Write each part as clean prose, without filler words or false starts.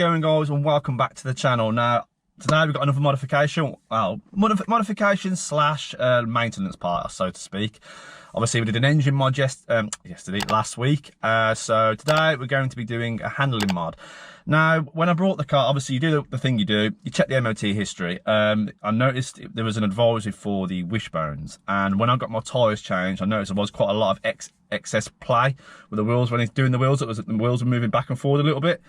going, guys, and welcome back to the channel. Now today we've got another modification, well, modification slash maintenance part, so to speak. Obviously we did an engine mod last week, so today we're going to be doing a handling mod. Now when I brought the car, obviously you do the thing you do, you check the MOT history. I noticed there was an advisory for the wishbones, and when I got my tyres changed I noticed there was quite a lot of excess play with the wheels. When he's doing the wheels, the wheels were moving back and forward a little bit.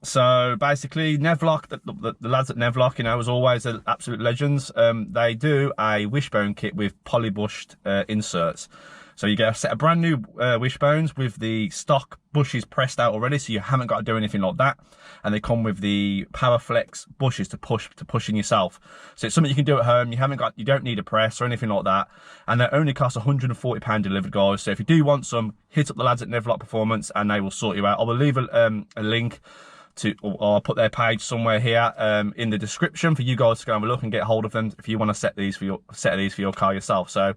So basically Nevlock, the lads at Nevlock, you know, as always, they're absolute legends. They do a wishbone kit with polybushed inserts. So you get a set of brand new wishbones with the stock bushes pressed out already, so you haven't got to do anything like that. And they come with the powerflex bushes to push in yourself. So it's something you can do at home. You don't need a press or anything like that. And they only cost £140 delivered, guys. So if you do want some, hit up the lads at Nevlock Performance and they will sort you out. I will leave a link or I'll put their page somewhere here in the description for you guys to go and have a look and get hold of them if you want to set these for your car yourself. So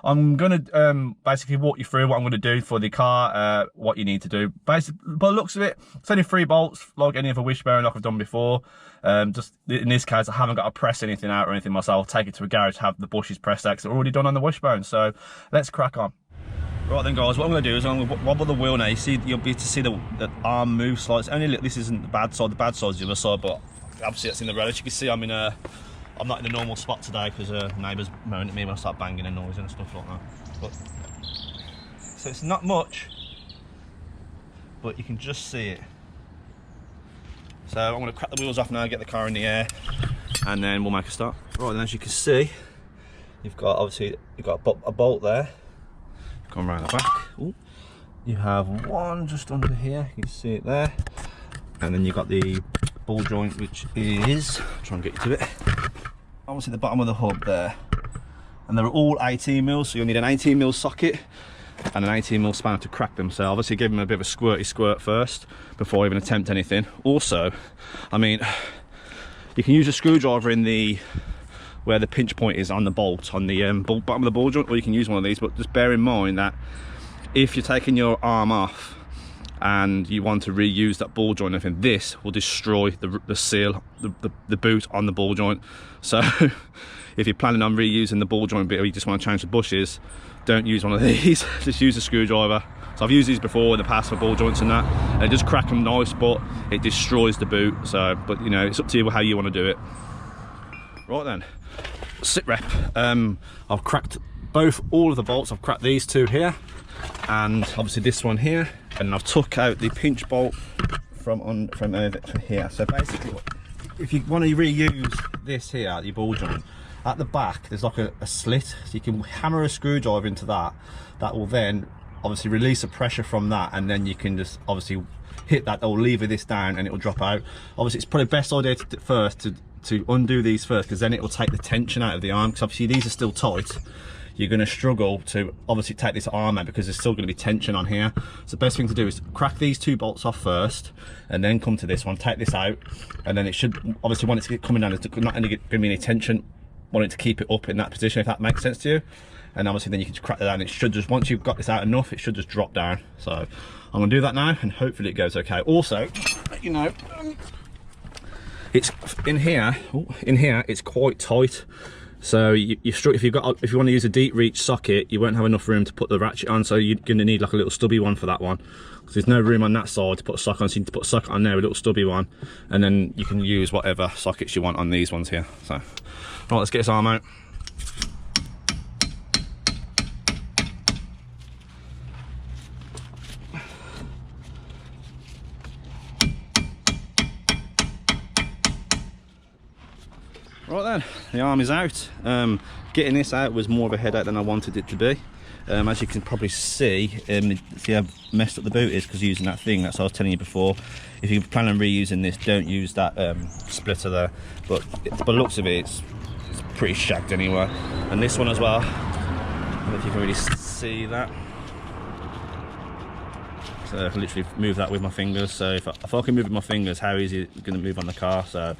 I'm going to basically walk you through what I'm going to do for the car, what you need to do. Basically, by the looks of it, it's only 3 bolts, like any other wishbone like I've done before. Just in this case, I haven't got to press anything out or anything myself. I'll take it to a garage, have the bushes pressed out because they're already done on the wishbone. So let's crack on. Right then, guys, what I'm going to do is I'm going to wobble the wheel now. You'll be able to see the arm move slightly. This isn't the bad side. The bad side is the other side, but obviously that's in the road. As you can see, I'm not in a normal spot today because neighbours moan at me when I start banging and noise and stuff like that. But, so it's not much, but you can just see it. So I'm going to crack the wheels off now, get the car in the air, and then we'll make a start. Right then, as you can see, you've got a bolt there. Come around the back. Ooh. You have one just under here. You can see it there, and then you've got the ball joint, which is, try and get you to it, obviously the bottom of the hub there, and they're all 18mm, so you'll need an 18mm socket and an 18mm spanner to crack them. So obviously give them a bit of a squirty squirt first before even attempt anything. Also, I mean, you can use a screwdriver in the where the pinch point is on the bolt, on the bottom of the ball joint, or you can use one of these, but just bear in mind that if you're taking your arm off and you want to reuse that ball joint, I think this will destroy the seal, the boot on the ball joint. So if you're planning on reusing the ball joint bit, or you just want to change the bushes, don't use one of these. Just use a screwdriver. So I've used these before in the past for ball joints and that, and it just crack them nice, but it destroys the boot. So, but you know, it's up to you how you want to do it. Right then, sit rep. I've cracked all of the bolts. I've cracked these two here, and obviously this one here, and I've took out the pinch bolt from over here. So basically, if you want to reuse this here, your ball joint, at the back there's like a slit, so you can hammer a screwdriver into that. That will then obviously release the pressure from that, and then you can just obviously hit that or lever this down and it will drop out. Obviously it's probably best idea to undo these first, because then it will take the tension out of the arm, because obviously these are still tight. You're going to struggle to obviously take this arm out because there's still going to be tension on here. So the best thing to do is crack these 2 bolts off first, and then come to this one, take this out, and then it should obviously, when it's coming down, it's not going to be any tension, want it to keep it up in that position, if that makes sense to you. And obviously then you can just crack that down. It should just, once you've got this out enough, it should just drop down. So I'm going to do that now, and hopefully it goes okay. Also, you know, it's in here it's quite tight, so if you want to use a deep reach socket, you won't have enough room to put the ratchet on, so you're going to need like a little stubby one for that one, because there's no room on that side to put a socket on, so you need to put a socket on there, a little stubby one, and then you can use whatever sockets you want on these ones here. So right, let's get this arm out. Right then, the arm is out. Getting this out was more of a headache than I wanted it to be. As you can probably see how messed up the boot is because using that thing. That's what I was telling you before. If you plan on reusing this, don't use that splitter there. But by the looks of it, it's pretty shagged anyway. And this one as well. I don't know if you can really see that. So I can literally move that with my fingers. So if I can move with my fingers, how easy is it going to move on the car? So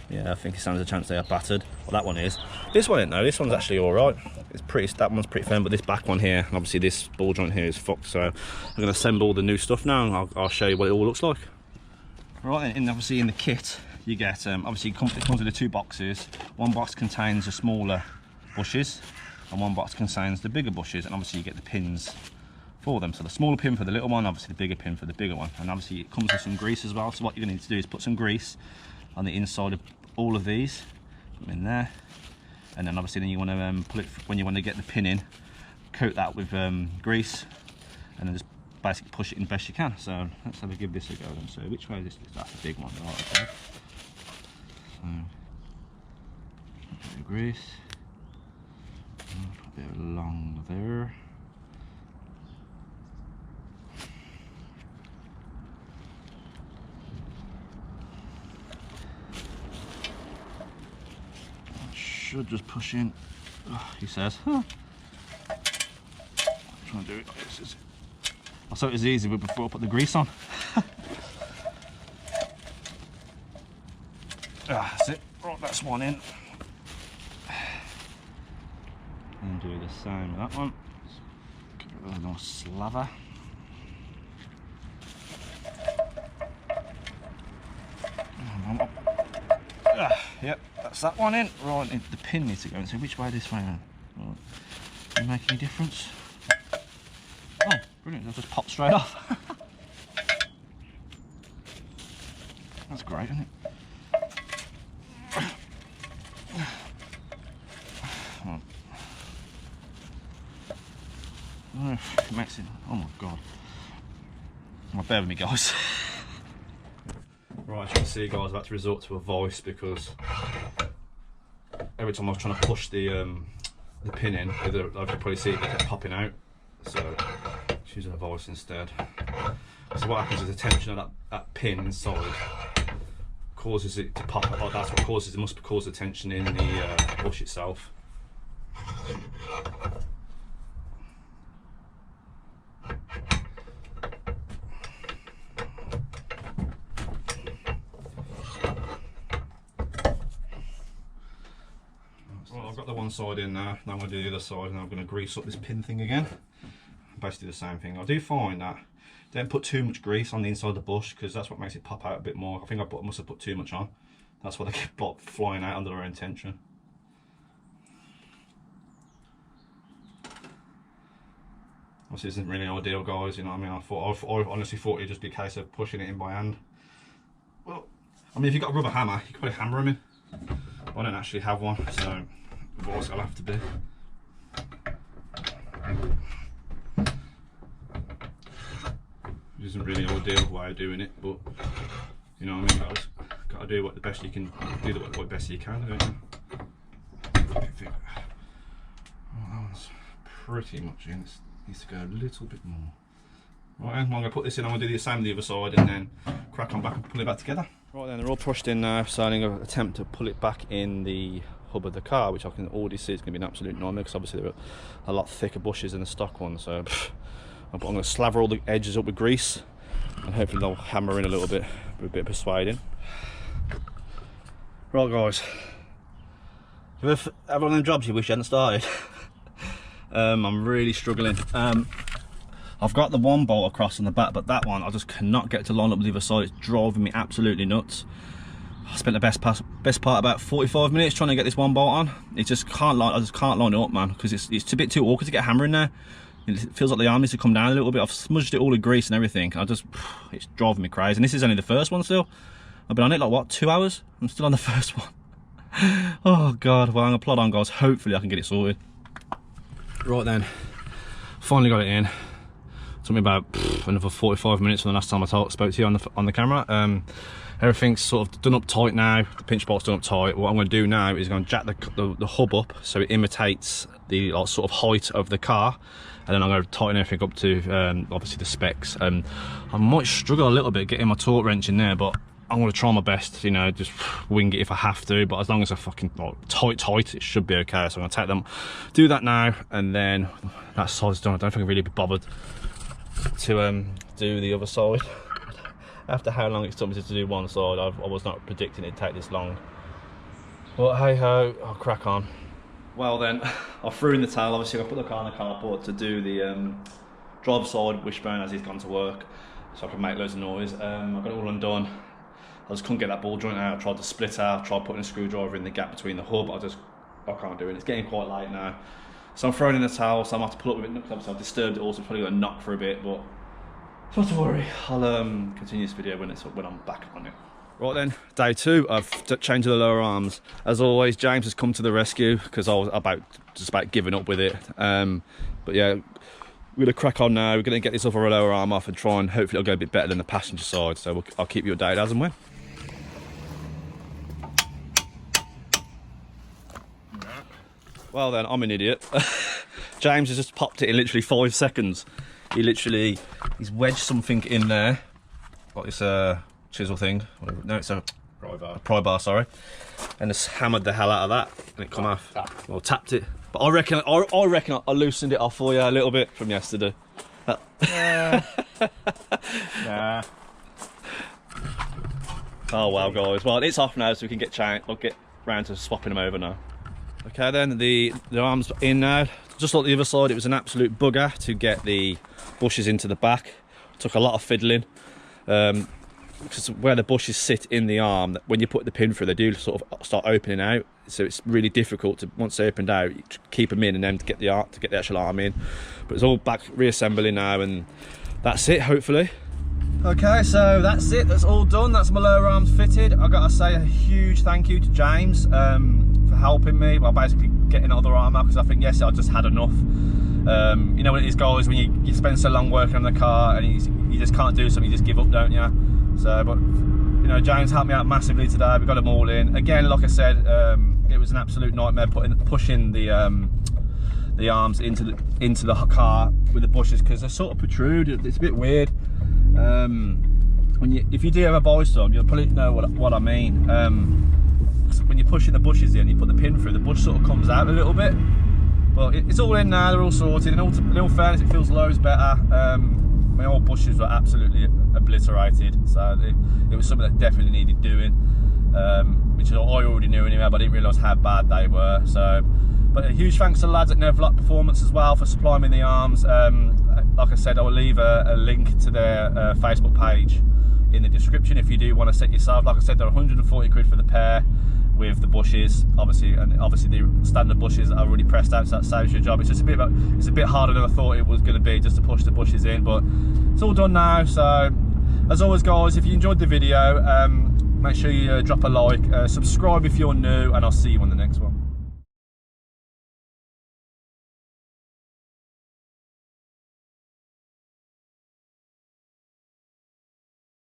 yeah, I think it stands a chance they are battered. Well, that one is. This one ain't though. This one's actually all right. It's pretty. That one's pretty firm, but this back one here, and obviously this ball joint here is fucked. So I'm going to assemble the new stuff now, and I'll show you what it all looks like. Right then, obviously in the kit you get, obviously it comes with the 2 boxes. One box contains the smaller bushes and one box contains the bigger bushes, and obviously you get the pins for them. So the smaller pin for the little one, obviously the bigger pin for the bigger one, and obviously it comes with some grease as well. So what you're going to need to do is put some grease on the inside of all of these, put them in there, and then obviously then you want to put it, when you want to get the pin in, coat that with grease, and then just basically push it in best you can. So let's have a give this a go then. So which way is this? That's the big one. Right, okay. So a bit of grease, put a bit along there. Should just push in, he says. Huh. I'm trying to do it. I thought it was easy, but before I put the grease on. That's it. Right, that's one in. And do the same with that one. Give it a little more slather. Yep, that's that one in. Right, the pin needs to go in. So which way this way then? Right. Does it make any difference? Oh, brilliant, that'll just pop straight off. That's great, isn't it? Oh, it makes it, oh my god. Well, bear with me guys. Right, as you can see guys, I've had to resort to a voice because every time I was trying to push the pin in, I could probably see it kept popping out. So just using a voice instead. So what happens is the tension of that pin inside causes it to pop out. That's what causes it, must cause the tension in the bush itself. Well, I've got the one side in now. Now I'm going to do the other side, and I'm going to grease up this pin thing again. Basically the same thing. I do find that don't put too much grease on the inside of the bush, because that's what makes it pop out a bit more. I think I must have put too much on. That's why they keep flying out under their own tension. Obviously, this isn't really ideal, guys. You know what I mean? I honestly thought it'd just be a case of pushing it in by hand. Well, I mean, if you've got a rubber hammer, you can probably hammer them in. I don't actually have one, so otherwise I'll have to do. It isn't really an ideal way of doing it, but you know what I mean, guys. Got to do what the best you can do, what best you can, don't you? Well, that one's pretty much in. It needs to go a little bit more. Right, I'm going to put this in. I'm going to do the same on the other side, and then crack on back and pull it back together. Right then, they're all pushed in now, so I'm going to attempt to pull it back in the hub of the car, which I can already see is going to be an absolute nightmare, because obviously there are a lot thicker bushes than the stock one. So I'm going to slather all the edges up with grease, and hopefully they'll hammer in a little bit with a bit of persuading. Right guys, you ever have one of them jobs you wish you hadn't started? I'm really struggling. I've got the one bolt across on the back, but that one I just cannot get to line up with the other side. It's driving me absolutely nuts. I spent the best part about 45 minutes trying to get this one bolt on. It just can't line. I just can't line it up, man, because it's a bit too awkward to get hammering there. It feels like the arm needs to come down a little bit. I've smudged it all with grease and everything. It's driving me crazy. And this is only the first one still. I've been on it like what, 2 hours? I'm still on the first one. Oh god. Well, I'm gonna plod on, guys. Hopefully I can get it sorted. Right then, finally got it in. Took me about another 45 minutes from the last time I spoke to you on the camera. Everything's sort of done up tight now. The pinch bolt's done up tight. What I'm going to do now is going to jack the hub up so it imitates the sort of height of the car, and then I'm going to tighten everything up to obviously the specs. I might struggle a little bit getting my torque wrench in there, but I'm going to try my best, you know, just wing it if I have to, but as long as I fucking tight, it should be okay. So I'm going to take them, do that now, and then that side's done. I don't think I'll really be bothered to do the other side. After how long it took me to do one side, I was not predicting it'd take this long. But hey ho, I'll crack on. Well then, I threw in the towel. Obviously I put the car in the carport to do the driver's side wishbone as he's gone to work, so I can make loads of noise. I got it all undone. I just couldn't get that ball joint out. I tried to split out, tried putting a screwdriver in the gap between the hub. I can't do it. It's getting quite late now. So I'm throwing in the towel, so I might have to pull up with it. Obviously I've disturbed it also, probably going to knock for a bit, but not to worry. I'll continue this video when I'm back on it. Right then, day 2 of changing the lower arms. As always, James has come to the rescue because I was just about giving up with it. But yeah, we're going to crack on now. We're going to get this other lower arm off and try and hopefully it'll go a bit better than the passenger side. So I'll keep you updated as and when. Well then, I'm an idiot. James has just popped it in literally 5 seconds. He's wedged something in there. Got this chisel thing. Whatever. No, it's a pry bar, sorry. And just hammered the hell out of that, and it come off. Well, tapped it. But I reckon I loosened it off for you a little bit from yesterday. Nah. Oh wow, guys. Well, it's off now, so we can get round to swapping them over now. Okay then, the arm's in now. Just like the other side, it was an absolute bugger to get the bushes into the back. Took a lot of fiddling. Because where the bushes sit in the arm, when you put the pin through, they do sort of start opening out. So it's really difficult to, once they opened out, to keep them in and then to get the actual arm in. But it's all back reassembling now, and that's it, hopefully. Okay, so that's it. That's all done. That's my lower arms fitted. I've got to say a huge thank you to James for helping me. Well, basically getting other arm out, because I think yesterday I just had enough. You know what it is, guys, when you spend so long working on the car and you just can't do something, you just give up, don't you? So, but you know, James helped me out massively today. We got them all in. Again, like I said, it was an absolute nightmare pushing the arms into the car with the bushes, because they sort of protrude. It's a bit weird. If you do ever buy some, you'll probably know what I mean. When you're pushing the bushes in, you put the pin through, the bush sort of comes out a little bit. But it's all in now. They're all sorted. In all fairness, it feels loads better. My old bushes were absolutely obliterated, so it was something that definitely needed doing, which I already knew anyway, but I didn't realise how bad they were. So, but a huge thanks to the lads at Nevlock Performance as well for supplying me the arms. Like I said, I will leave a link to their Facebook page in the description if you do want to set yourself. Like I said, they're 140 quid for the pair with the bushes, obviously the standard bushes are already pressed out, so that saves your job. It's just it's a bit harder than I thought it was going to be, just to push the bushes in, but it's all done now. So as always, guys, if you enjoyed the video, make sure you drop a like, subscribe if you're new, and I'll see you on the next one.